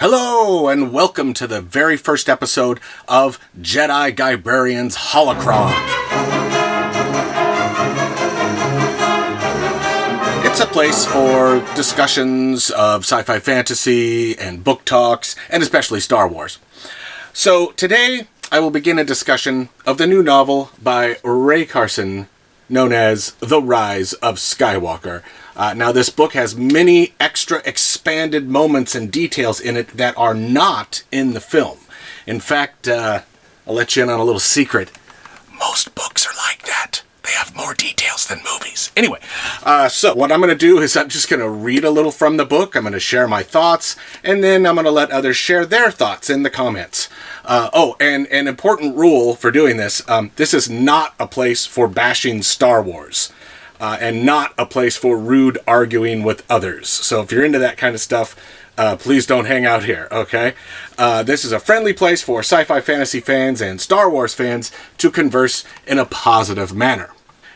Hello, and welcome to the very first episode of Jedi Guybrarian's Holocron. It's a place for discussions of sci-fi fantasy and book talks, and especially Star Wars. So today, I will begin a discussion of the new novel by Ray Carson, known as The Rise of Skywalker. Now, this book has many extra expanded moments and details in it that are not in the film. In fact, I'll let you in on a little secret. Most books are like that. They have more details than movies. Anyway, so what I'm going to do is I'm just going to read a little from the book. I'm going to share my thoughts, and then I'm going to let others share their thoughts in the comments. And an important rule for doing this, this is not a place for bashing Star Wars. And not a place for rude arguing with others. So if you're into that kind of stuff, please don't hang out here, okay? This is a friendly place for sci-fi fantasy fans and Star Wars fans to converse in a positive manner.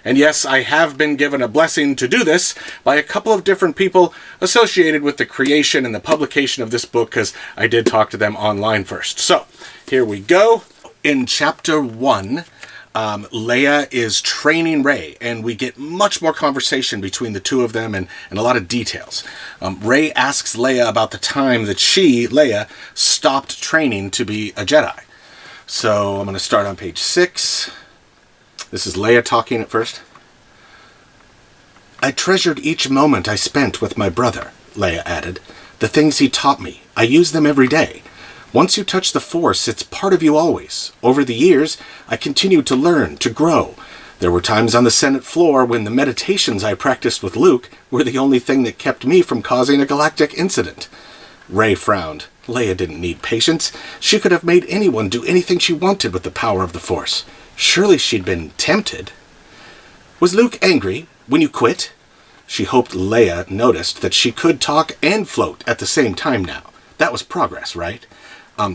And yes, I have been given a blessing to do this by a couple of different people associated with the creation and the publication of this book, because I did talk to them online first. So, here we go. In Chapter 1... Leia is training Rey, and we get much more conversation between the two of them and a lot of details. Rey asks Leia about the time that she, Leia, stopped training to be a Jedi. So I'm going to start on page 6. This is Leia talking at first. "I treasured each moment I spent with my brother," Leia added. "The things he taught me, I use them every day. Once you touch the Force, it's part of you always. Over the years, I continued to learn, to grow. There were times on the Senate floor when the meditations I practiced with Luke were the only thing that kept me from causing a galactic incident." Rey frowned. Leia didn't need patience. She could have made anyone do anything she wanted with the power of the Force. Surely she'd been tempted. "Was Luke angry when you quit?" She hoped Leia noticed that she could talk and float at the same time now. That was progress, right?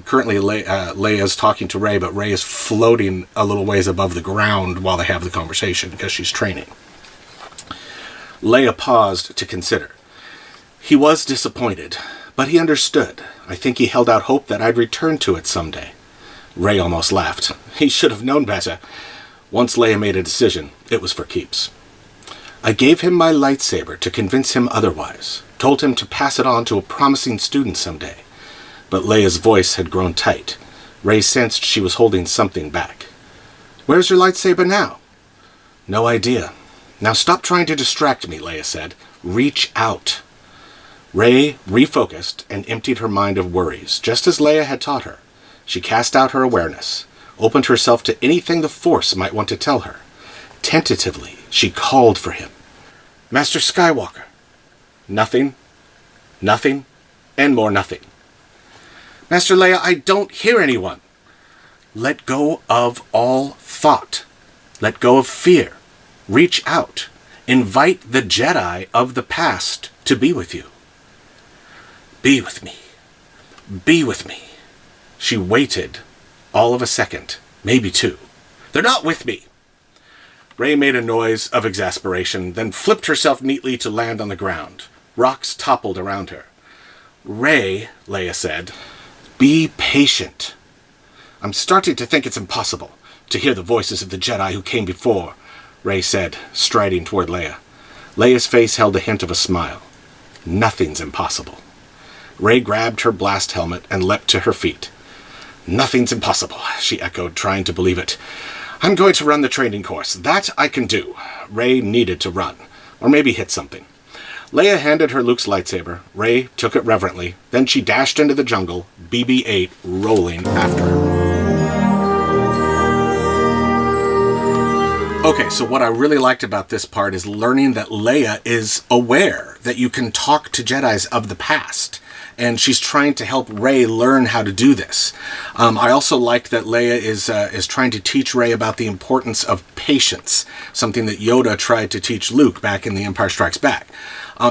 Currently, Leia's talking to Rey, but Rey is floating a little ways above the ground while they have the conversation because she's training. Leia paused to consider. "He was disappointed, but he understood. I think he held out hope that I'd return to it someday." Rey almost laughed. He should have known better. Once Leia made a decision, it was for keeps. "I gave him my lightsaber to convince him otherwise. Told him to pass it on to a promising student someday." But Leia's voice had grown tight. Rey sensed she was holding something back. "Where's your lightsaber now?" "No idea." "Now stop trying to distract me," Leia said. "Reach out." Rey refocused and emptied her mind of worries, just as Leia had taught her. She cast out her awareness, opened herself to anything the Force might want to tell her. Tentatively, she called for him. "Master Skywalker." Nothing, nothing, and more nothing. "Master Leia, I don't hear anyone." "Let go of all thought. Let go of fear. Reach out. Invite the Jedi of the past to be with you." "Be with me. Be with me." She waited all of a second, maybe 2. "They're not with me." Rey made a noise of exasperation, then flipped herself neatly to land on the ground. Rocks toppled around her. "Rey," Leia said, "be patient." "I'm starting to think it's impossible to hear the voices of the Jedi who came before," Rey said, striding toward Leia. Leia's face held a hint of a smile. "Nothing's impossible." Rey grabbed her blast helmet and leapt to her feet. "Nothing's impossible," she echoed, trying to believe it. "I'm going to run the training course. That I can do." Rey needed to run, or maybe hit something. Leia handed her Luke's lightsaber. Rey took it reverently. Then she dashed into the jungle, BB-8 rolling after her. Okay, so what I really liked about this part is learning that Leia is aware that you can talk to Jedis of the past. And she's trying to help Rey learn how to do this. I also liked that Leia is trying to teach Rey about the importance of patience, something that Yoda tried to teach Luke back in The Empire Strikes Back.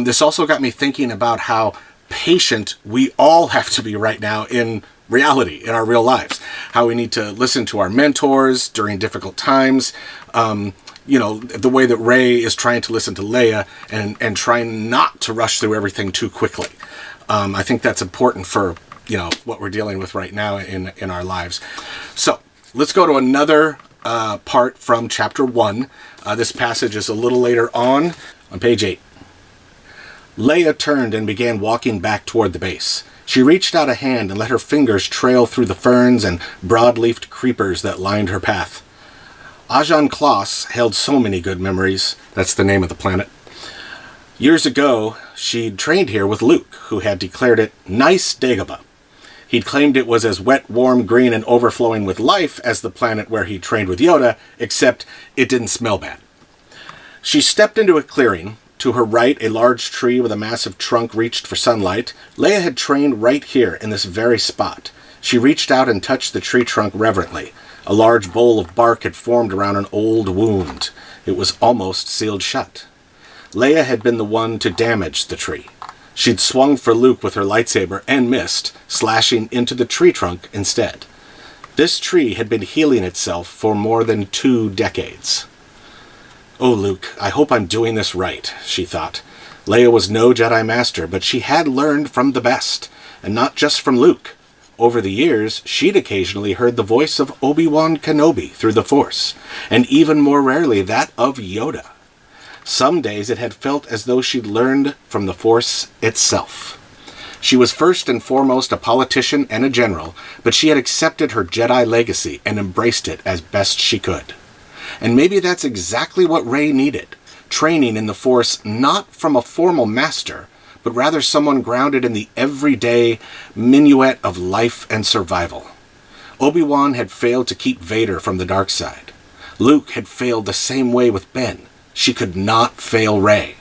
This also got me thinking about how patient we all have to be right now in reality, in our real lives. How we need to listen to our mentors during difficult times. The way that Rey is trying to listen to Leia and trying not to rush through everything too quickly. I think that's important for what we're dealing with right now in our lives. So let's go to another part from chapter 1. This passage is a little later on page 8. Leia turned and began walking back toward the base. She reached out a hand and let her fingers trail through the ferns and broad-leafed creepers that lined her path. Ajan Kloss held so many good memories. That's the name of the planet. Years ago, she'd trained here with Luke, who had declared it nice Dagobah. He'd claimed it was as wet, warm, green, and overflowing with life as the planet where he trained with Yoda, except it didn't smell bad. She stepped into a clearing. To her right, a large tree with a massive trunk reached for sunlight. Leia had trained right here in this very spot. She reached out and touched the tree trunk reverently. A large bowl of bark had formed around an old wound. It was almost sealed shut. Leia had been the one to damage the tree. She'd swung for Luke with her lightsaber and missed, slashing into the tree trunk instead. This tree had been healing itself for more than 2 decades. "Oh, Luke, I hope I'm doing this right," she thought. Leia was no Jedi Master, but she had learned from the best, and not just from Luke. Over the years, she'd occasionally heard the voice of Obi-Wan Kenobi through the Force, and even more rarely that of Yoda. Some days it had felt as though she'd learned from the Force itself. She was first and foremost a politician and a general, but she had accepted her Jedi legacy and embraced it as best she could. And maybe that's exactly what Rey needed, training in the Force not from a formal master, but rather someone grounded in the everyday minuet of life and survival. Obi-Wan had failed to keep Vader from the dark side. Luke had failed the same way with Ben. She could not fail Rey.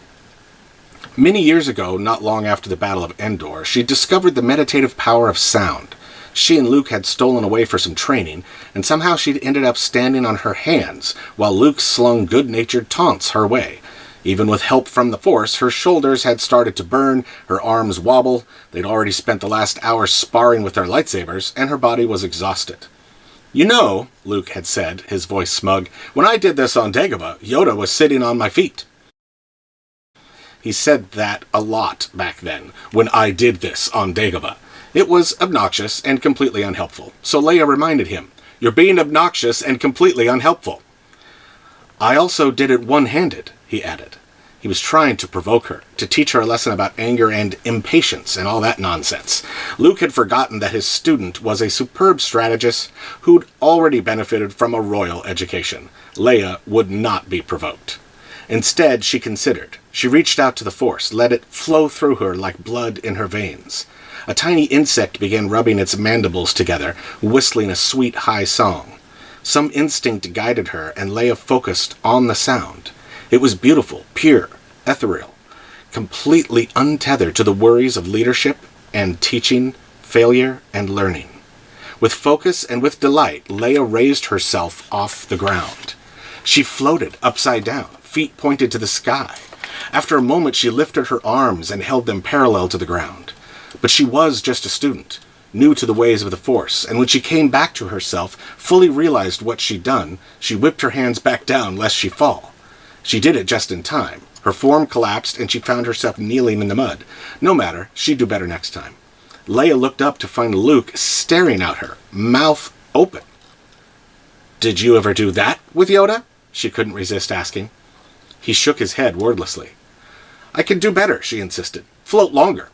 Many years ago, not long after the Battle of Endor, she discovered the meditative power of sound. She and Luke had stolen away for some training, and somehow she'd ended up standing on her hands while Luke slung good-natured taunts her way. Even with help from the Force, her shoulders had started to burn, her arms wobble, they'd already spent the last hour sparring with their lightsabers, and her body was exhausted. "You know," Luke had said, his voice smug, "when I did this on Dagobah, Yoda was sitting on my feet." He said that a lot back then, "when I did this on Dagobah." It was obnoxious and completely unhelpful, so Leia reminded him, "You're being obnoxious and completely unhelpful." "I also did it one-handed," he added. He was trying to provoke her, to teach her a lesson about anger and impatience and all that nonsense. Luke had forgotten that his student was a superb strategist who'd already benefited from a royal education. Leia would not be provoked. Instead, she considered. She reached out to the Force, let it flow through her like blood in her veins. A tiny insect began rubbing its mandibles together, whistling a sweet high song. Some instinct guided her, and Leia focused on the sound. It was beautiful, pure, ethereal, completely untethered to the worries of leadership and teaching, failure and learning. With focus and with delight, Leia raised herself off the ground. She floated upside down, feet pointed to the sky. After a moment, she lifted her arms and held them parallel to the ground. But she was just a student, new to the ways of the Force, and when she came back to herself, fully realized what she'd done, she whipped her hands back down lest she fall. She did it just in time. Her form collapsed and she found herself kneeling in the mud. No matter, she'd do better next time. Leia looked up to find Luke staring at her, mouth open. "Did you ever do that with Yoda?" she couldn't resist asking. He shook his head wordlessly. "I can do better," she insisted. "Float longer."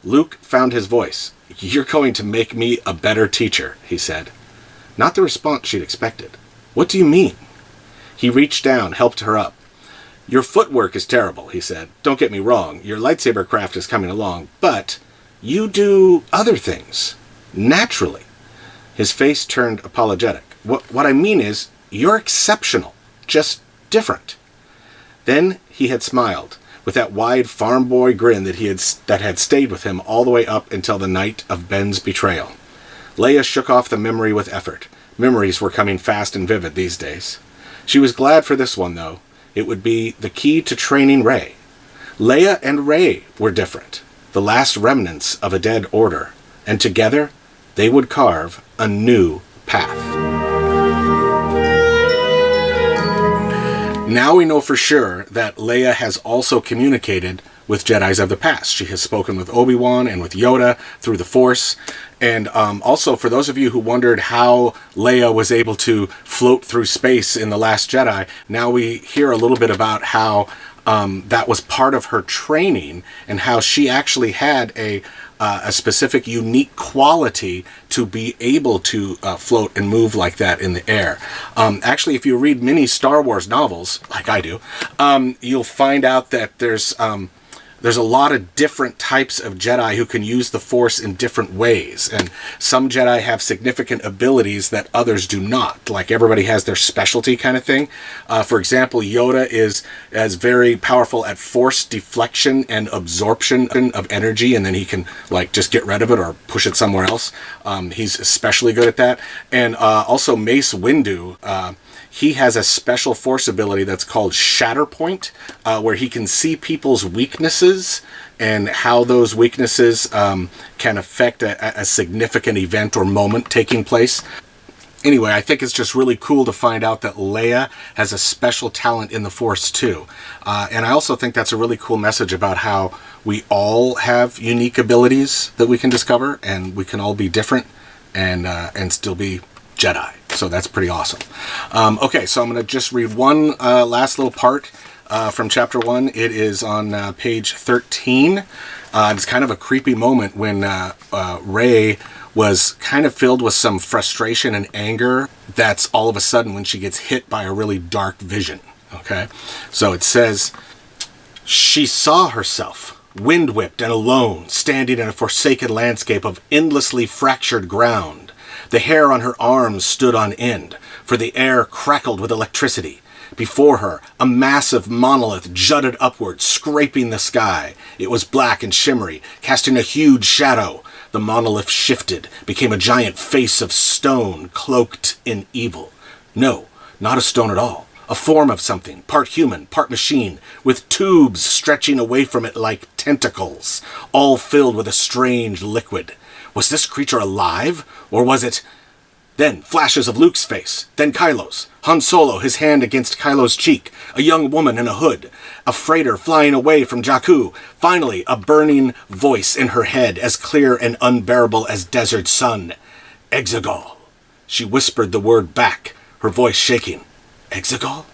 Luke found his voice. "You're going to make me a better teacher," he said. Not the response she'd expected. "What do you mean?" He reached down, helped her up. "Your footwork is terrible," he said. "Don't get me wrong, your lightsaber craft is coming along, but you do other things. Naturally." His face turned apologetic. What I mean is, you're exceptional. Just different." Then he had smiled, with that wide farm boy grin that had stayed with him all the way up until the night of Ben's betrayal. Leia shook off the memory with effort. Memories were coming fast and vivid these days. She was glad for this one, though. It would be the key to training Rey. Leia and Rey were different, the last remnants of a dead order, and together they would carve a new path. Now we know for sure that Leia has also communicated with Jedis of the past. She has spoken with Obi-Wan and with Yoda through the Force. And also, for those of you who wondered how Leia was able to float through space in The Last Jedi, now we hear a little bit about how that was part of her training, and how she actually had a specific, unique quality to be able to float and move like that in the air. Actually, if you read many Star Wars novels, like I do, you'll find out that there's a lot of different types of Jedi who can use the Force in different ways. And some Jedi have significant abilities that others do not. Like, everybody has their specialty kind of thing. For example, Yoda is very powerful at Force deflection and absorption of energy, and then he can, like, just get rid of it or push it somewhere else. He's especially good at that. And also Mace Windu, he has a special Force ability that's called Shatterpoint, where he can see people's weaknesses and how those weaknesses can affect a significant event or moment taking place. Anyway, I think it's just really cool to find out that Leia has a special talent in the Force too. And I also think that's a really cool message about how we all have unique abilities that we can discover, and we can all be different and still be Jedi. So that's pretty awesome. Okay, so I'm going to just read one last little part from Chapter 1. It is on page 13. It's kind of a creepy moment when Rey was kind of filled with some frustration and anger. That's all of a sudden when she gets hit by a really dark vision. Okay, so it says, she saw herself, wind-whipped and alone, standing in a forsaken landscape of endlessly fractured ground. The hair on her arms stood on end, for the air crackled with electricity. Before her, a massive monolith jutted upward, scraping the sky. It was black and shimmery, casting a huge shadow. The monolith shifted, became a giant face of stone, cloaked in evil. No, not a stone at all. A form of something, part human, part machine, with tubes stretching away from it like tentacles, all filled with a strange liquid. Was this creature alive, or was it... Then flashes of Luke's face, then Kylo's. Han Solo, his hand against Kylo's cheek. A young woman in a hood. A freighter flying away from Jakku. Finally, a burning voice in her head, as clear and unbearable as desert sun. Exegol. She whispered the word back, her voice shaking. Exegol?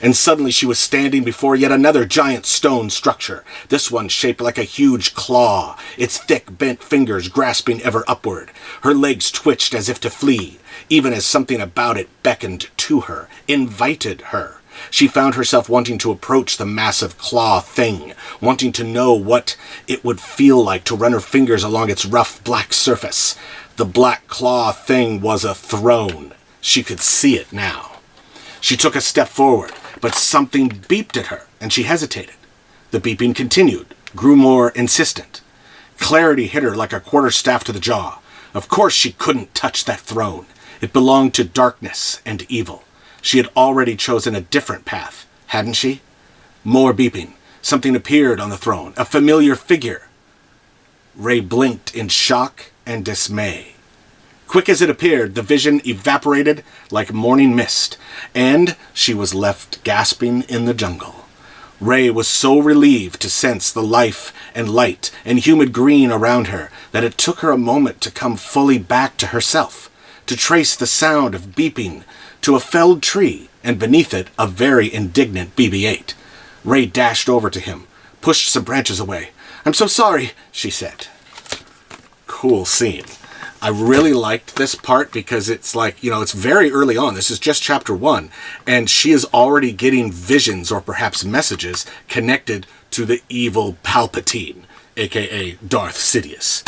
And suddenly she was standing before yet another giant stone structure, this one shaped like a huge claw, its thick, bent fingers grasping ever upward. Her legs twitched as if to flee, even as something about it beckoned to her, invited her. She found herself wanting to approach the massive claw thing, wanting to know what it would feel like to run her fingers along its rough black surface. The black claw thing was a throne. She could see it now. She took a step forward, but something beeped at her, and she hesitated. The beeping continued, grew more insistent. Clarity hit her like a quarterstaff to the jaw. Of course she couldn't touch that throne. It belonged to darkness and evil. She had already chosen a different path, hadn't she? More beeping. Something appeared on the throne, a familiar figure. Rey blinked in shock and dismay. Quick as it appeared, the vision evaporated like morning mist, and she was left gasping in the jungle. Rey was so relieved to sense the life and light and humid green around her that it took her a moment to come fully back to herself, to trace the sound of beeping to a felled tree, and beneath it a very indignant BB-8. Rey dashed over to him, pushed some branches away. "I'm so sorry," she said. Cool scene. I really liked this part because it's like, it's very early on. This is just chapter 1. And she is already getting visions or perhaps messages connected to the evil Palpatine, aka Darth Sidious.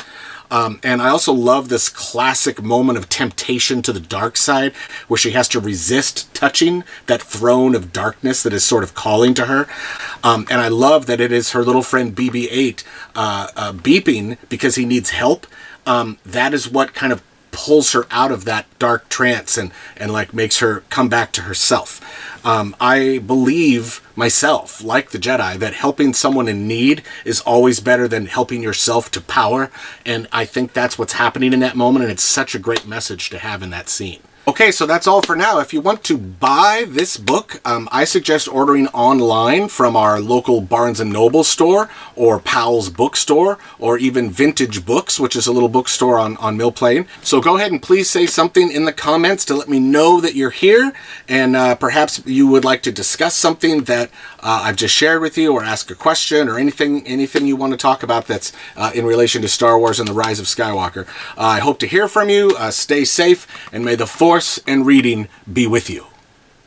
And I also love this classic moment of temptation to the dark side where she has to resist touching that throne of darkness that is sort of calling to her. And I love that it is her little friend BB-8 beeping because he needs help. That is what kind of pulls her out of that dark trance and like makes her come back to herself. I believe myself, like the Jedi, that helping someone in need is always better than helping yourself to power. And I think that's what's happening in that moment. And it's such a great message to have in that scene. Okay, so that's all for now. If you want to buy this book, I suggest ordering online from our local Barnes & Noble store or Powell's Bookstore or even Vintage Books, which is a little bookstore on Mill Plain. So go ahead and please say something in the comments to let me know that you're here, and perhaps you would like to discuss something that I've just shared with you, or ask a question, or anything you want to talk about that's in relation to Star Wars and the Rise of Skywalker. I hope to hear from you. Stay safe, and may the Force and reading be with you.